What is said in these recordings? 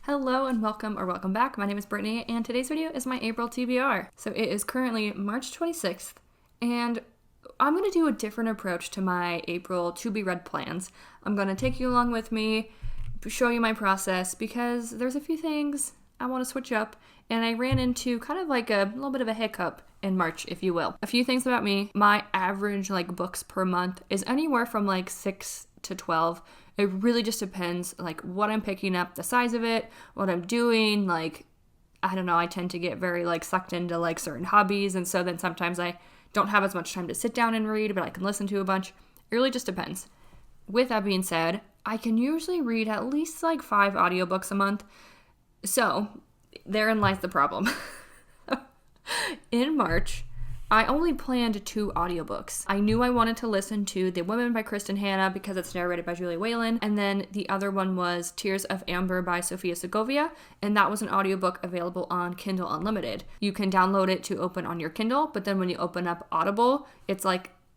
Hello and welcome back. My name is Brittany and today's video is my April TBR. So it is currently March 26th and I'm going to do a different approach to my April to be read plans. I'm going to take you along with me, show you my process because there's a few things I want to switch up and I ran into kind of like a little bit of a hiccup in March, if you will. A few things about me. My average books per month is anywhere from 6 to 12. It really just depends what I'm picking up, the size of it, what I'm doing. I don't know, I tend to get very sucked into certain hobbies, and so then sometimes I don't have as much time to sit down and read, but I can listen to a bunch. It really just depends. With that being said, I can usually read at least 5 audiobooks a month. So therein lies the problem. In March, I only planned 2 audiobooks. I knew I wanted to listen to The Women by Kristen Hanna because it's narrated by Julia Whalen, and then the other one was Tears of Amber by Sofia Segovia, and that was an audiobook available on Kindle Unlimited. You can download it to open on your Kindle, but then when you open up Audible, it's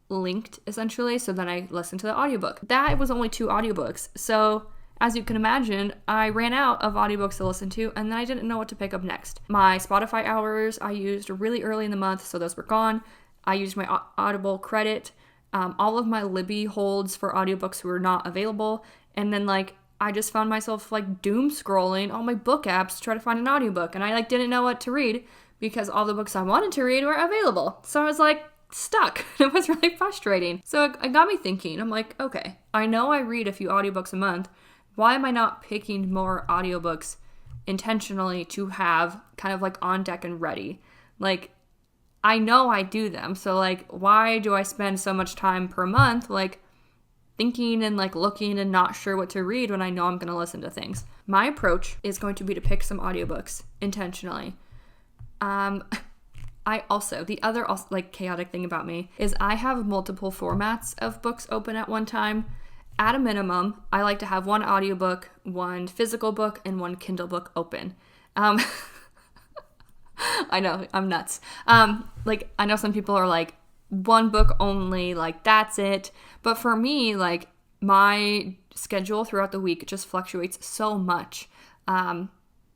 linked essentially, so then I listened to the audiobook. That was only 2 audiobooks, so as you can imagine, I ran out of audiobooks to listen to, and then I didn't know what to pick up next. My Spotify hours I used really early in the month, so those were gone. I used my Audible credit. All of my Libby holds for audiobooks were not available, and then I just found myself doom scrolling all my book apps to try to find an audiobook, and I didn't know what to read because all the books I wanted to read were available. So I was stuck. It was really frustrating. So it got me thinking. I'm okay, I know I read a few audiobooks a month. Why am I not picking more audiobooks intentionally to have kind of on deck and ready? I know I do them, so why do I spend so much time per month thinking and looking and not sure what to read when I know I'm going to listen to things? My approach is going to be to pick some audiobooks intentionally. The other chaotic thing about me is I have multiple formats of books open at one time. At a minimum, I like to have 1 audiobook, 1 physical book, and 1 Kindle book open. I know, I'm nuts. I know some people are 1 book only, that's it. But for me, my schedule throughout the week just fluctuates so much. When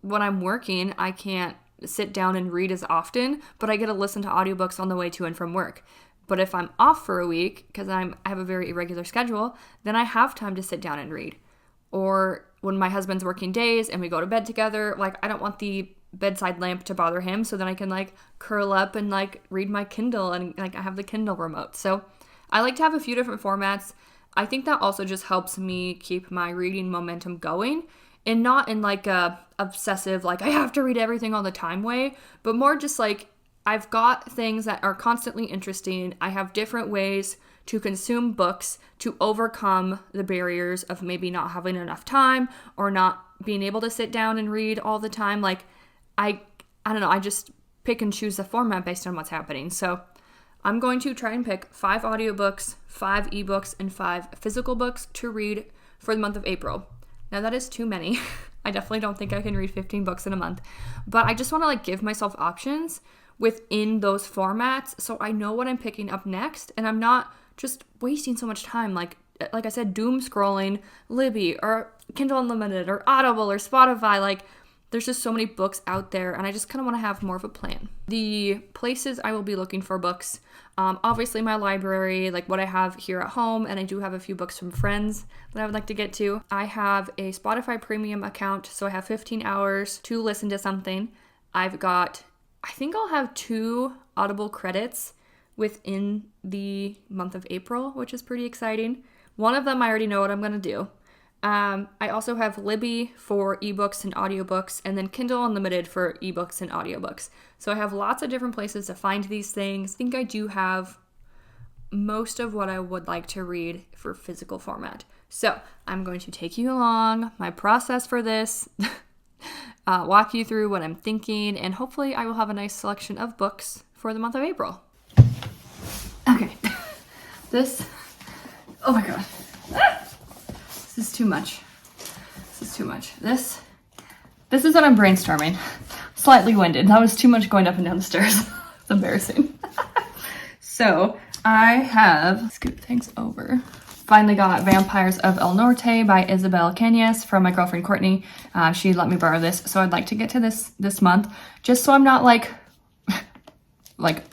I'm working, I can't sit down and read as often, but I get to listen to audiobooks on the way to and from work. But if I'm off for a week, because I have a very irregular schedule, then I have time to sit down and read. Or when my husband's working days and we go to bed together, I don't want the bedside lamp to bother him, so then I can curl up and read my Kindle, and I have the Kindle remote. So I like to have a few different formats. I think that also just helps me keep my reading momentum going, and not in a obsessive I have to read everything all the time way, but more just I've got things that are constantly interesting. I have different ways to consume books to overcome the barriers of maybe not having enough time or not being able to sit down and read all the time. I don't know, I just pick and choose the format based on what's happening. So I'm going to try and pick 5 audiobooks, 5 ebooks, and 5 physical books to read for the month of April. Now that is too many. I definitely don't think I can read 15 books in a month, but I just want to give myself options within those formats so I know what I'm picking up next and I'm not just wasting so much time like I said, doom scrolling Libby or Kindle Unlimited or Audible or Spotify. There's just so many books out there and I just kind of want to have more of a plan. The places I will be looking for books, obviously my library, what I have here at home, and I do have a few books from friends that I would like to get to. I have a Spotify premium account, so I have 15 hours to listen to something. I think I'll have 2 Audible credits within the month of April, which is pretty exciting. One of them I already know what I'm going to do. I also have Libby for ebooks and audiobooks, and then Kindle Unlimited for ebooks and audiobooks. So I have lots of different places to find these things. I think I do have most of what I would like to read for physical format. So I'm going to take you along my process for this. Walk you through what I'm thinking, and hopefully I will have a nice selection of books for the month of April. Okay, oh my god, this is too much. This is what I'm brainstorming. Slightly winded. That was too much going up and down the stairs. It's embarrassing. So I have, scoot things over, finally got Vampires of El Norte by Isabel Cañas from my girlfriend Courtney. She let me borrow this, so I'd like to get to this month, just so I'm not like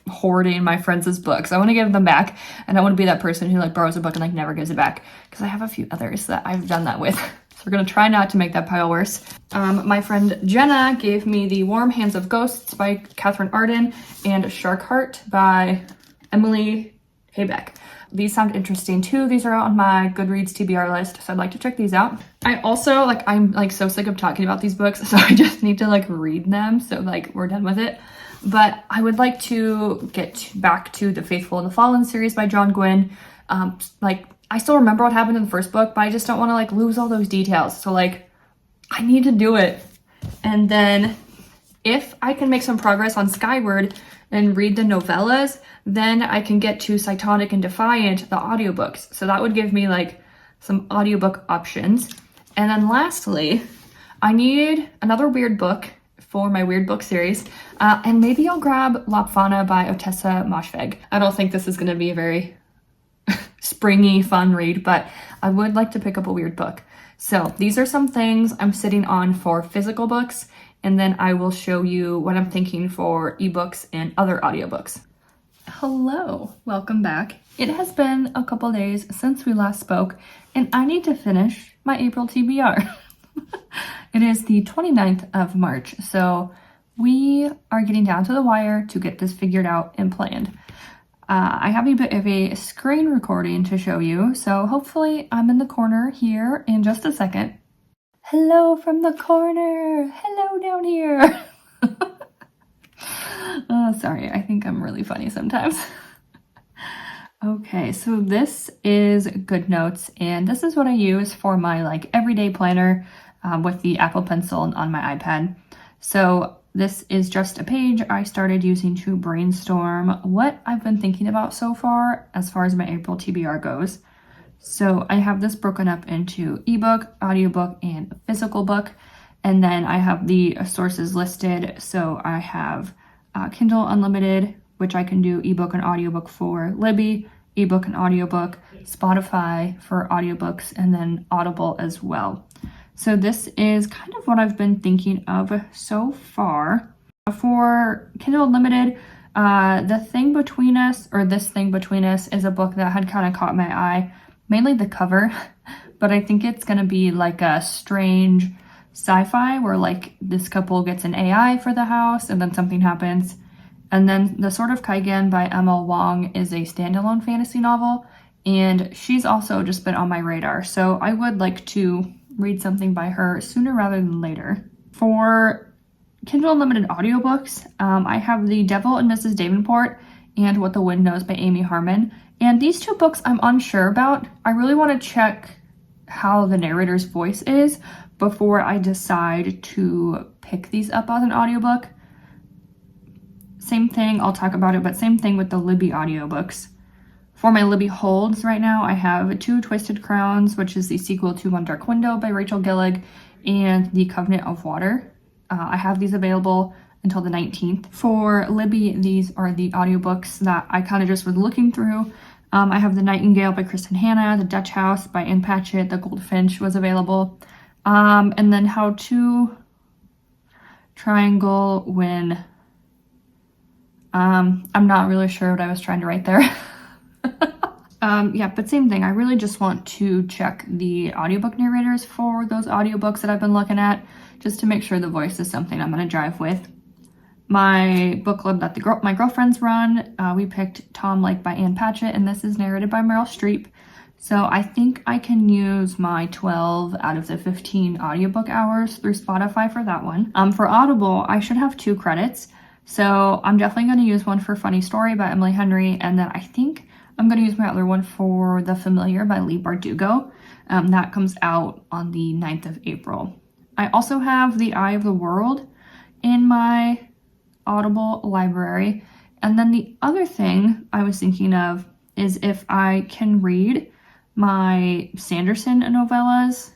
hoarding my friends' books. I want to give them back, and I want to be that person who like borrows a book and like never gives it back, because I have a few others that I've done that with. So we're gonna try not to make that pile worse. My friend Jenna gave me The Warm Hands of Ghosts by Catherine Arden and Shark Heart by Emily Haybeck. These sound interesting too. These are out on my Goodreads TBR list, so I'd like to check these out. I also I'm so sick of talking about these books, so I just need to read them, so we're done with it. But I would like to get back to the Faithful and the Fallen series by John Gwynne. I still remember what happened in the first book, but I just don't want to lose all those details. So I need to do it. And then if I can make some progress on Skyward and read the novellas, then I can get to Cytonic and Defiant, the audiobooks. So that would give me some audiobook options. And then lastly, I need another weird book for my weird book series. And maybe I'll grab Lopfana by Otessa Moshfegh. I don't think this is going to be a very springy, fun read, but I would like to pick up a weird book. So these are some things I'm sitting on for physical books, and then I will show you what I'm thinking for ebooks and other audiobooks. Hello, welcome back. It has been a couple days since we last spoke, and I need to finish my April TBR. It is the 29th of March, so we are getting down to the wire to get this figured out and planned. I have a bit of a screen recording to show you, so hopefully I'm in the corner here in just a second. Hello from the corner! Hello down here! Oh, sorry, I think I'm really funny sometimes. Okay, so this is Goodnotes, and this is what I use for my everyday planner with the Apple Pencil on my iPad. So this is just a page I started using to brainstorm what I've been thinking about so far as my April TBR goes. So I have this broken up into ebook, audiobook, and physical book. And then I have the sources listed. So I have Kindle Unlimited, which I can do ebook and audiobook for, Libby, ebook and audiobook, Spotify for audiobooks, and then Audible as well. So this is kind of what I've been thinking of so far. For Kindle Unlimited, this thing between us is a book that had kind of caught my eye, mainly the cover, but I think it's going to be a strange sci-fi where this couple gets an AI for the house and then something happens. And then The Sword of Kaigan by M.L. Wong is a standalone fantasy novel, and she's also just been on my radar, so I would like to read something by her sooner rather than later. For Kindle Unlimited audiobooks, I have The Devil and Mrs. Davenport and What the Wind Knows by Amy Harmon. And these two books I'm unsure about. I really want to check how the narrator's voice is before I decide to pick these up as an audiobook. Same thing, I'll talk about it, but same thing with the Libby audiobooks. For my Libby holds right now, I have Two Twisted Crowns, which is the sequel to One Dark Window by Rachel Gillig, and The Covenant of Water. I have these available until the 19th. For Libby, these are the audiobooks that I kind of just was looking through. I have The Nightingale by Kristen Hanna, The Dutch House by Ann Patchett, The Goldfinch was available. And then How to Triangle When... I'm not really sure what I was trying to write there. Yeah, but same thing. I really just want to check the audiobook narrators for those audiobooks that I've been looking at, just to make sure the voice is something I'm going to drive with. My book club that my girlfriends run, we picked Tom Lake by Ann Patchett, and this is narrated by Meryl Streep. So I think I can use my 12 out of the 15 audiobook hours through Spotify for that one. For Audible, I should have 2 credits. So I'm definitely going to use one for Funny Story by Emily Henry, and then I think I'm going to use my other one for The Familiar by Leigh Bardugo. That comes out on the 9th of April. I also have The Eye of the World in my Audible library. And then the other thing I was thinking of is if I can read my Sanderson novellas.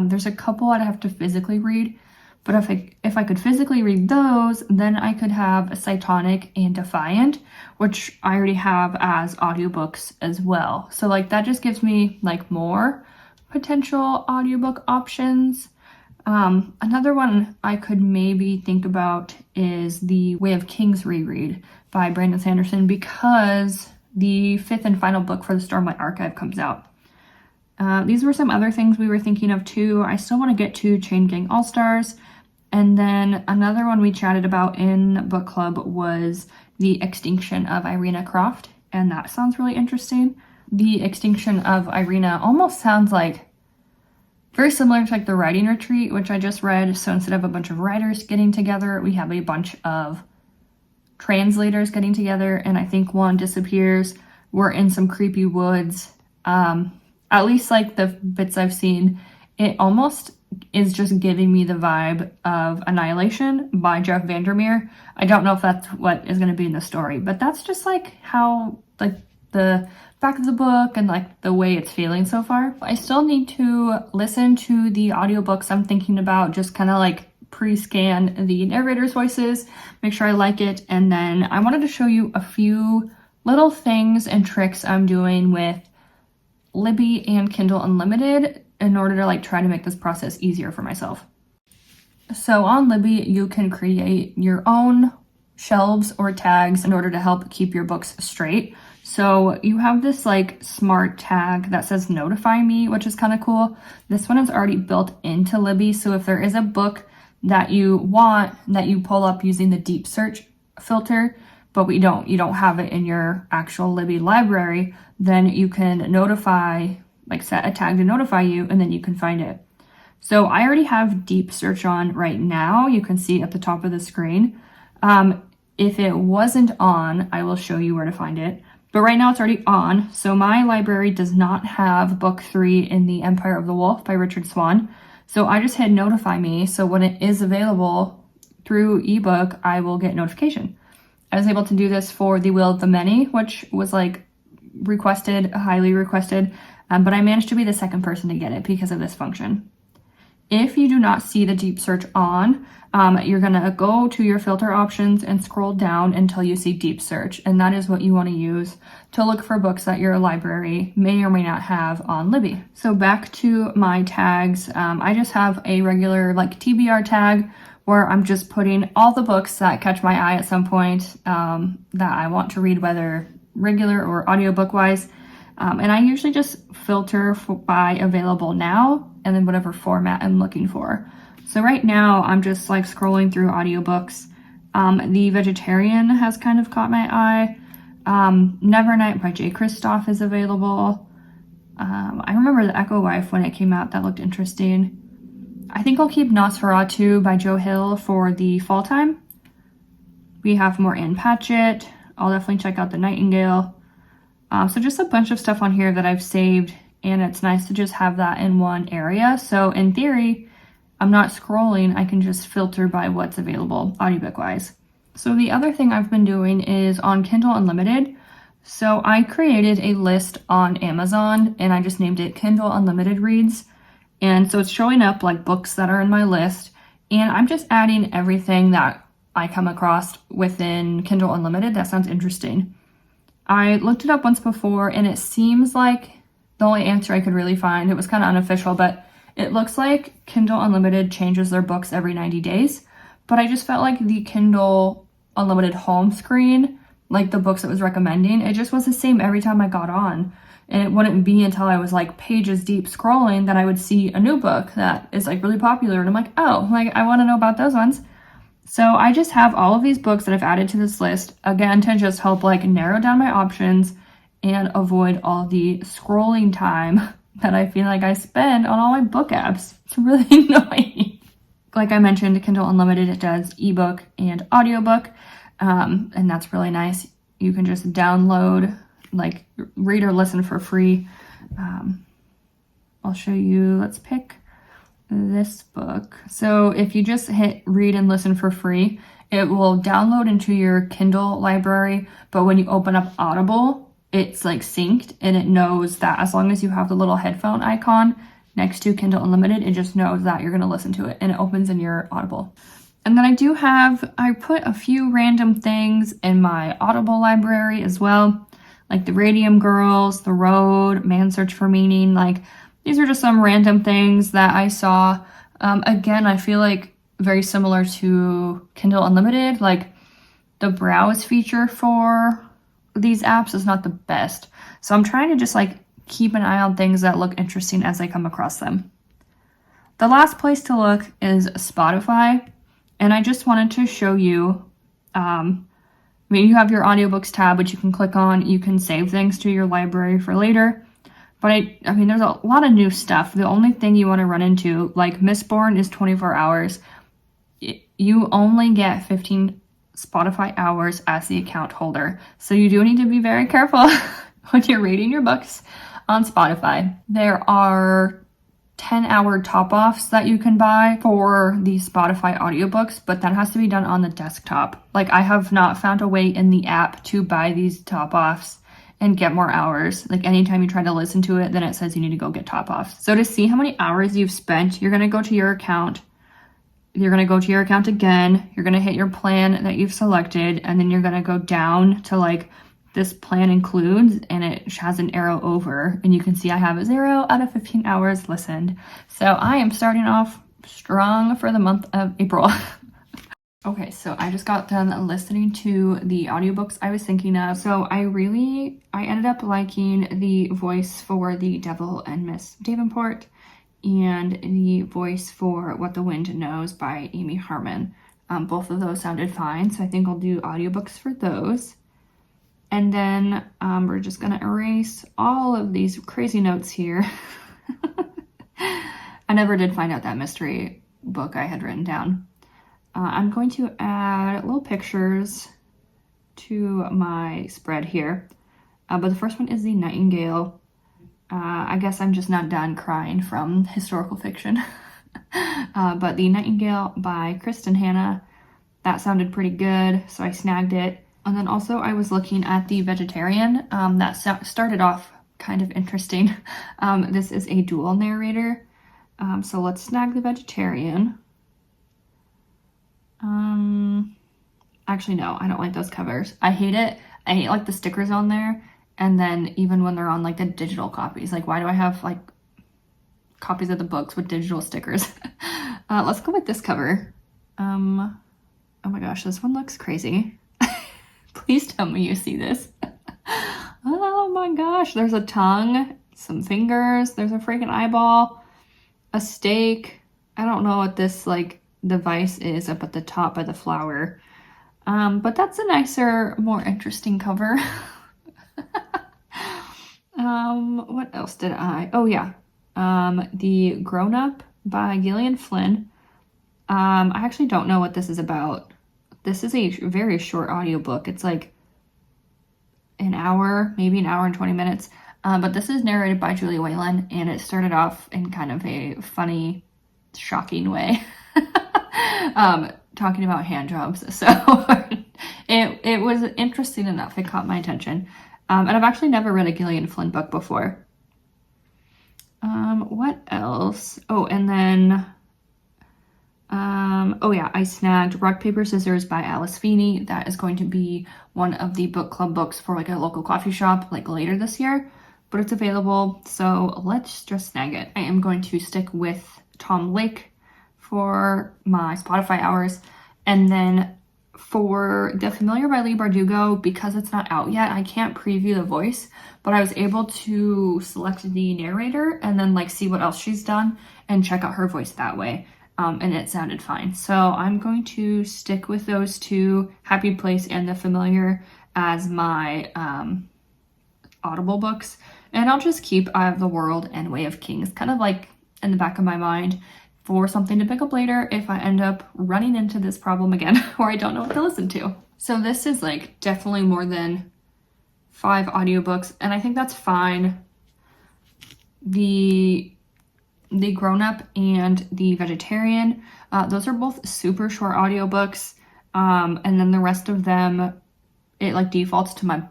There's a couple I'd have to physically read, But if I could physically read those, then I could have Cytonic and Defiant, which I already have as audiobooks as well. So like that just gives me like more potential audiobook options. Another one I could maybe think about is The Way of Kings reread by Brandon Sanderson, because the 5th and final book for the Stormlight Archive comes out. These were some other things we were thinking of too. I still want to get to Chain Gang All-Stars. And then another one we chatted about in book club was The Extinction of Irina Croft, and that sounds really interesting. The Extinction of Irina almost sounds like very similar to like The Writing Retreat, which I just read. So instead of a bunch of writers getting together, we have a bunch of translators getting together, and I think one disappears. We're in some creepy woods. At least like the bits I've seen, it almost is just giving me the vibe of Annihilation by Jeff Vandermeer. I don't know if that's what is going to be in the story, but that's just like how like the back of the book and like the way it's feeling so far. I still need to listen to the audiobooks I'm thinking about, just kind of like pre-scan the narrator's voices, make sure I like it, and then I wanted to show you a few little things and tricks I'm doing with Libby and Kindle Unlimited in order to like try to make this process easier for myself. So on Libby, you can create your own shelves or tags in order to help keep your books straight. So you have this like smart tag that says notify me, which is kind of cool. This one is already built into Libby. So if there is a book that you want that you pull up using the deep search filter, but you don't have it in your actual Libby library, then you can notify, like set a tag to notify you, and then you can find it. So I already have deep search on right now. You can see at the top of the screen. If it wasn't on, I will show you where to find it. But right now it's already on. So my library does not have book 3 in The Empire of the Wolf by Richard Swan. So I just hit notify me. So when it is available through ebook, I will get notification. I was able to do this for The Will of the Many, which was like requested, highly requested. But I managed to be the second person to get it because of this function. If you do not see the deep search on, you're going to go to your filter options and scroll down until you see deep search. And that is what you want to use to look for books that your library may or may not have on Libby. So back to my tags. I just have a regular like TBR tag where I'm just putting all the books that catch my eye at some point that I want to read, whether regular or audiobook wise. And I usually just filter by available now and then whatever format I'm looking for. So right now I'm just like scrolling through audiobooks. The Vegetarian has kind of caught my eye. Nevernight by J. Kristoff is available. I remember The Echo Wife when it came out. That looked interesting. I think I'll keep Nosferatu by Joe Hill for the fall time. We have more Ann Patchett. I'll definitely check out The Nightingale. So just a bunch of stuff on here that I've saved, and it's nice to just have that in one area. So in theory, I'm not scrolling. I can just filter by what's available audiobook-wise. So the other thing I've been doing is on Kindle Unlimited. So I created a list on Amazon, and I just named it Kindle Unlimited Reads. And so it's showing up like books that are in my list, and I'm just adding everything that I come across within Kindle Unlimited that sounds interesting. I looked it up once before, and it seems like the only answer I could really find, it was kind of unofficial, but it looks like Kindle Unlimited changes their books every 90 days. But I just felt like the Kindle Unlimited home screen, like the books it was recommending, it just was the same every time I got on. And it wouldn't be until I was like pages deep scrolling that I would see a new book that is like really popular. And I'm like, oh, like I want to know about those ones. So I just have all of these books that I've added to this list, again, to just help like narrow down my options and avoid all the scrolling time that I feel like I spend on all my book apps. It's really annoying. Like I mentioned, Kindle Unlimited, it does ebook and audiobook, and that's really nice. You can just download, like read or listen for free. I'll show you, let's pick this book. So if you just hit read and listen for free, it will download into your Kindle library, but when you open up Audible, it's like synced, and it knows that as long as you have the little headphone icon, next to Kindle Unlimited. It just knows that you're going to listen to it, and it opens in your Audible. And then I put a few random things in my Audible library as well, like The Radium Girls, The Road, Man's Search for Meaning. Like, these are just some random things that I saw. Again, I feel like very similar to Kindle Unlimited, like the browse feature for these apps is not the best. So I'm trying to just like keep an eye on things that look interesting as I come across them. The last place to look is Spotify. And I just wanted to show you, you have your audiobooks tab, which you can click on. You can save things to your library for later. But there's a lot of new stuff. The only thing you want to run into, like Mistborn is 24 hours. You only get 15 Spotify hours as the account holder. So you do need to be very careful when you're reading your books on Spotify. There are 10-hour top-offs that you can buy for the Spotify audiobooks, but that has to be done on the desktop. Like, I have not found a way in the app to buy these top-offs and get more hours. Like, anytime you try to listen to it, then it says you need to go get top-offs. So to see how many hours you've spent, you're going to go to your account. You're going to go to your account again. You're going to hit your plan that you've selected, and then you're going to go down to like this plan includes, and it has an arrow over, and you can see I have a 0 out of 15 hours listened. So I am starting off strong for the month of April. Okay, so I just got done listening to the audiobooks I was thinking of. So I ended up liking the voice for The Devil and Miss Davenport and the voice for What the Wind Knows by Amy Harmon. Both of those sounded fine, so I think I'll do audiobooks for those. And then we're just going to erase all of these crazy notes here. I never did find out that mystery book I had written down. I'm going to add little pictures to my spread here. But the first one is The Nightingale. I guess I'm just not done crying from historical fiction. But The Nightingale by Kristen Hanna, that sounded pretty good, so I snagged it. And then also I was looking at The Vegetarian. That started off kind of interesting. This is a dual narrator. So let's snag The Vegetarian. Actually, no, I don't like those covers. I hate it. I hate like the stickers on there. And then even when they're on like the digital copies, like why do I have like copies of the books with digital stickers? Let's go with this cover. Oh my gosh, this one looks crazy. Please tell me you see this. Oh my gosh, there's a tongue, some fingers, there's a freaking eyeball, a steak. I don't know what this like device is up at the top by the flower. But that's a nicer, more interesting cover. What else did I? Oh yeah. The Grown Up by Gillian Flynn. I actually don't know what this is about. This is a very short audiobook. It's like an hour, maybe an hour and 20 minutes. But this is narrated by Julia Whalen, and it started off in kind of a funny, shocking way. Talking about hand jobs. So it was interesting enough. It caught my attention. And I've actually never read a Gillian Flynn book before. What else? Oh, and then... oh yeah, I snagged Rock, Paper, Scissors by Alice Feeney. That is going to be one of the book club books for like a local coffee shop like later this year, but it's available, so let's just snag it. I am going to stick with Tom Lake for my Spotify hours, and then for The Familiar by Leigh Bardugo, because it's not out yet, I can't preview the voice, but I was able to select the narrator and then like see what else she's done and check out her voice that way. And it sounded fine. So I'm going to stick with those two, Happy Place and The Familiar, as my Audible books. And I'll just keep Eye of the World and Way of Kings kind of like in the back of my mind for something to pick up later if I end up running into this problem again or I don't know what to listen to. So this is like definitely more than 5 audiobooks, and I think that's fine. The Grown Up and The Vegetarian, those are both super short audiobooks, and then the rest of them, it like defaults to my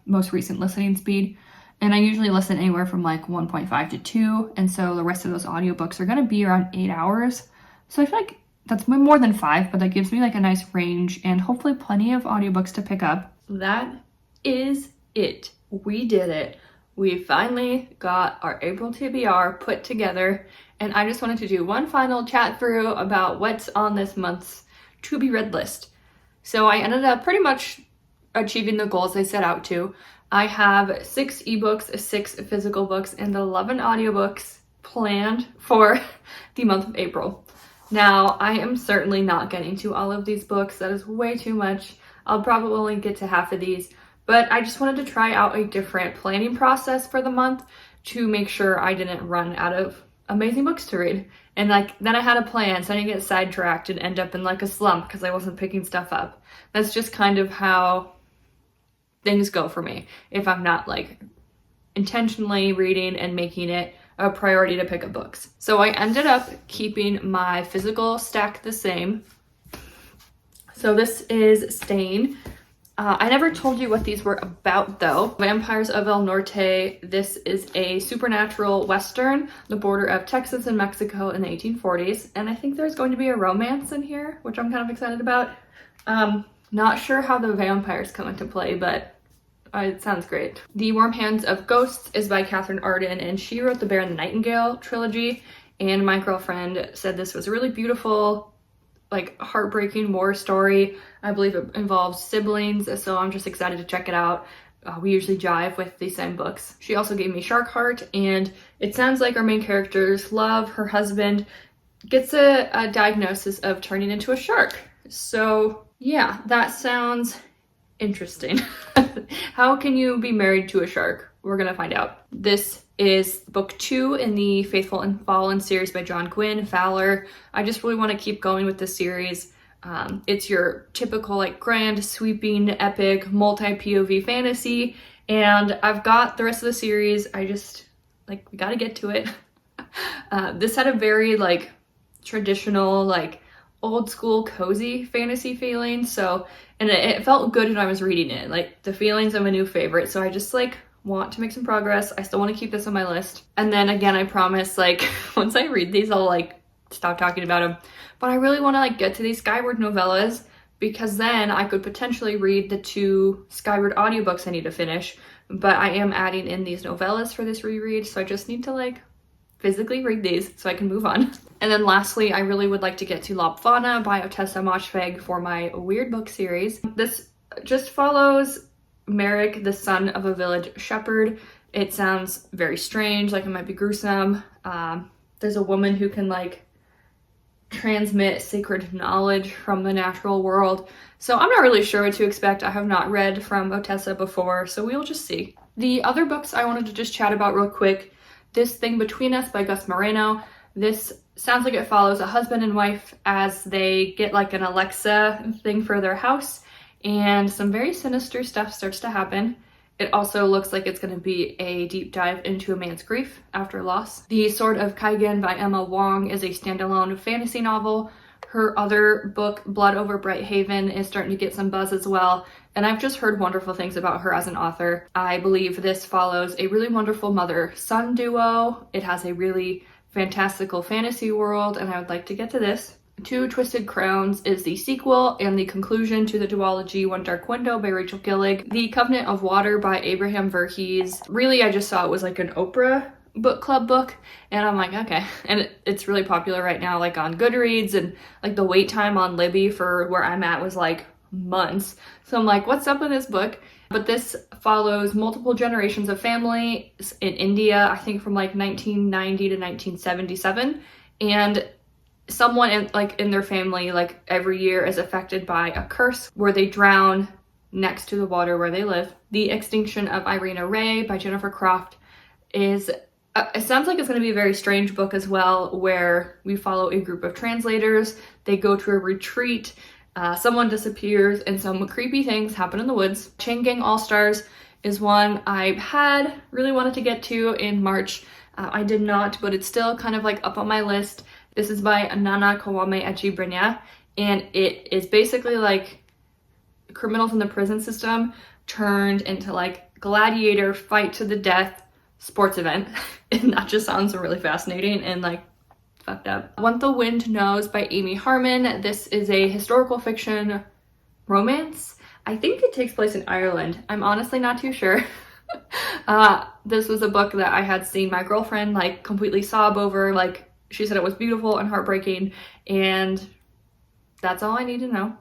most recent listening speed, And I usually listen anywhere from like 1.5 to 2. And so the rest of those audiobooks are going to be around 8 hours. So I feel like that's more than 5, but that gives me like a nice range and hopefully plenty of audiobooks to pick up. That is it. We did it. We finally got our April TBR put together, and I just wanted to do one final chat through about what's on this month's to be read list. So I ended up pretty much achieving the goals I set out to. I have 6 ebooks, 6 physical books, and 11 audiobooks planned for the month of April. Now, I am certainly not getting to all of these books. That is way too much. I'll probably only get to half of these, but I just wanted to try out a different planning process for the month to make sure I didn't run out of amazing books to read. And then I had a plan, so I didn't get sidetracked and end up in like a slump because I wasn't picking stuff up. That's just kind of how things go for me if I'm not like intentionally reading and making it a priority to pick up books. So I ended up keeping my physical stack the same. So this is Stain. I never told you what these were about though. Vampires of El Norte. This is a supernatural western, the border of Texas and Mexico in the 1840s. And I think there's going to be a romance in here, which I'm kind of excited about. Not sure how the vampires come into play, but it sounds great. The Warm Hands of Ghosts is by Catherine Arden, and she wrote the Bear and the Nightingale trilogy. And my girlfriend said this was a really beautiful, like heartbreaking war story. I believe it involves siblings, so I'm just excited to check it out. We usually jive with these same books. She also gave me Shark Heart, and it sounds like our main character's love, her husband, gets a diagnosis of turning into a shark. So yeah, that sounds interesting. How can you be married to a shark? We're gonna find out. This is book 2 in the Faithful and Fallen series by John Gwynne Fowler. I just really want to keep going with this series. It's your typical like grand, sweeping, epic, multi-POV fantasy, and I've got the rest of the series. I just we gotta get to it. This had a very like traditional, like old school cozy fantasy feeling, and it felt good when I was reading it, like the feelings of a new favorite. So I just want to make some progress. I still want to keep this on my list, and then again I promise once I read these I'll stop talking about them. But I really want to get to these Skyward novellas, because then I could potentially read the 2 Skyward audiobooks I need to finish. But I am adding in these novellas for this reread, so I just need to physically read these so I can move on. And then lastly, I really would like to get to La Fauna by Ottessa Moshfegh for my Weird Book series. This just follows Merrick, the son of a village shepherd. It sounds very strange, like it might be gruesome. There's a woman who can transmit sacred knowledge from the natural world. So I'm not really sure what to expect. I have not read from Ottessa before, so we'll just see. The other books I wanted to just chat about real quick. This Thing Between Us by Gus Moreno. This sounds like it follows a husband and wife as they get an Alexa thing for their house, and some very sinister stuff starts to happen. It also looks like it's going to be a deep dive into a man's grief after loss. The Sword of Kaigen by Emma Wong is a standalone fantasy novel. Her other book, Blood Over Bright Haven, is starting to get some buzz as well, and I've just heard wonderful things about her as an author. I believe this follows a really wonderful mother-son duo. It has a really fantastical fantasy world, and I would like to get to this. Two Twisted Crowns is the sequel and the conclusion to the duology One Dark Window by Rachel Gillig. The Covenant of Water by Abraham Verghese. Really, I just saw it was an Oprah book club book, and I'm okay. And it's really popular right now, on Goodreads, and the wait time on Libby for where I'm at was months. So I'm what's up with this book? But this follows multiple generations of families in India, I think from 1990 to 1977, and someone in their family every year is affected by a curse where they drown next to the water where they live. The Extinction of Irina Ray by Jennifer Croft is it sounds like it's going to be a very strange book as well, where we follow a group of translators. They go to a retreat, someone disappears, and some creepy things happen in the woods. Chain Gang All-Stars is one I had really wanted to get to in March. I did not, but it's still kind of up on my list. This is by Nana Kwame Echibrenya, and it is basically criminals in the prison system turned into gladiator fight to the death sports event. And that just sounds really fascinating and like fucked up. What the Wind Knows by Amy Harmon. This is a historical fiction romance. I think it takes place in Ireland. I'm honestly not too sure. This was a book that I had seen my girlfriend like completely sob over. Like, she said it was beautiful and heartbreaking, and that's all I need to know.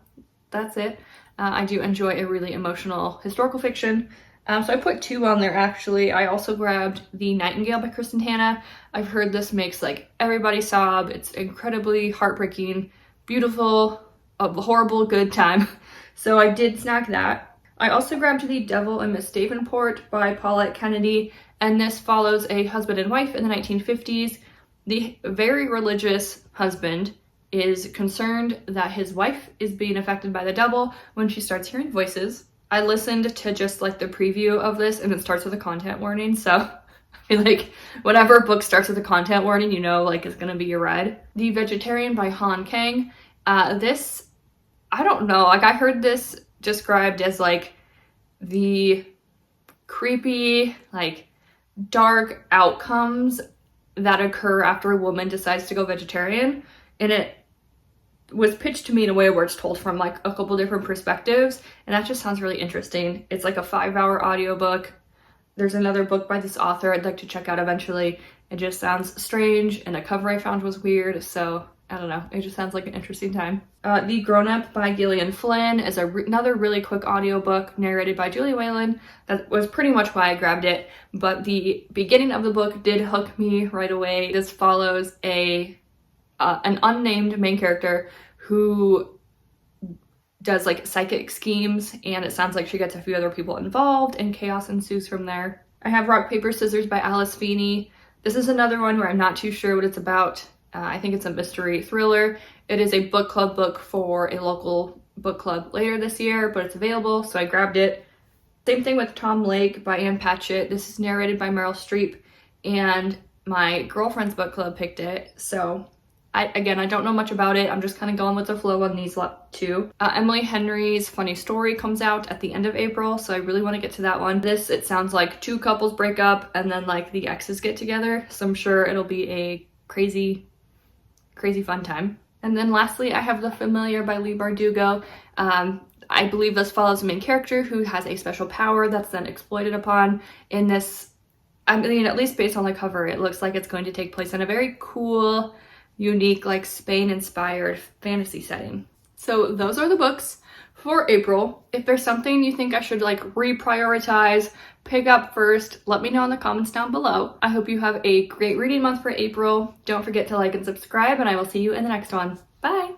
That's it. I do enjoy a really emotional historical fiction. So I put 2 on there actually. I also grabbed The Nightingale by Kristen Hanna. I've heard this makes like everybody sob. It's incredibly heartbreaking, beautiful, a horrible good time. So I did snag that. I also grabbed The Devil and Miss Davenport by Paulette Kennedy, and this follows a husband and wife in the 1950s. The very religious husband is concerned that his wife is being affected by the devil when she starts hearing voices. I listened to just like the preview of this, and it starts with a content warning, so I feel like whatever book starts with a content warning, you know, like it's gonna be your ride. The Vegetarian by Han Kang. This, I don't know, like I heard this described as like the creepy, like dark outcomes that occur after a woman decides to go vegetarian, and it was pitched to me in a way where it's told from like a couple different perspectives, and that just sounds really interesting. It's like a 5-hour audiobook. There's another book by this author I'd like to check out eventually. It just sounds strange, and the cover I found was weird, so I don't know. It just sounds like an interesting time. The Grown Up by Gillian Flynn is another really quick audiobook narrated by Julie Whalen. That was pretty much why I grabbed it, but the beginning of the book did hook me right away. This follows an unnamed main character who does like psychic schemes, and it sounds like she gets a few other people involved and chaos ensues from there. I have Rock, Paper, Scissors by Alice Feeney. This is another one where I'm not too sure what it's about. I think it's a mystery thriller. It is a book club book for a local book club later this year, but it's available, so I grabbed it. Same thing with Tom Lake by Ann Patchett. This is narrated by Meryl Streep, and my girlfriend's book club picked it, so I don't know much about it. I'm just kind of going with the flow on these 2. Emily Henry's Funny Story comes out at the end of April, so I really want to get to that one. This, it sounds like 2 couples break up and then like the exes get together, so I'm sure it'll be a crazy fun time. And then lastly, I have The Familiar by Leigh Bardugo. I believe this follows a main character who has a special power that's then exploited upon. In this, I mean, at least based on the cover, it looks like it's going to take place in a very cool, unique, like Spain-inspired fantasy setting. So those are the books for April. If there's something you think I should like reprioritize, pick up first, let me know in the comments down below. I hope you have a great reading month for April. Don't forget to like and subscribe, and I will see you in the next one. Bye!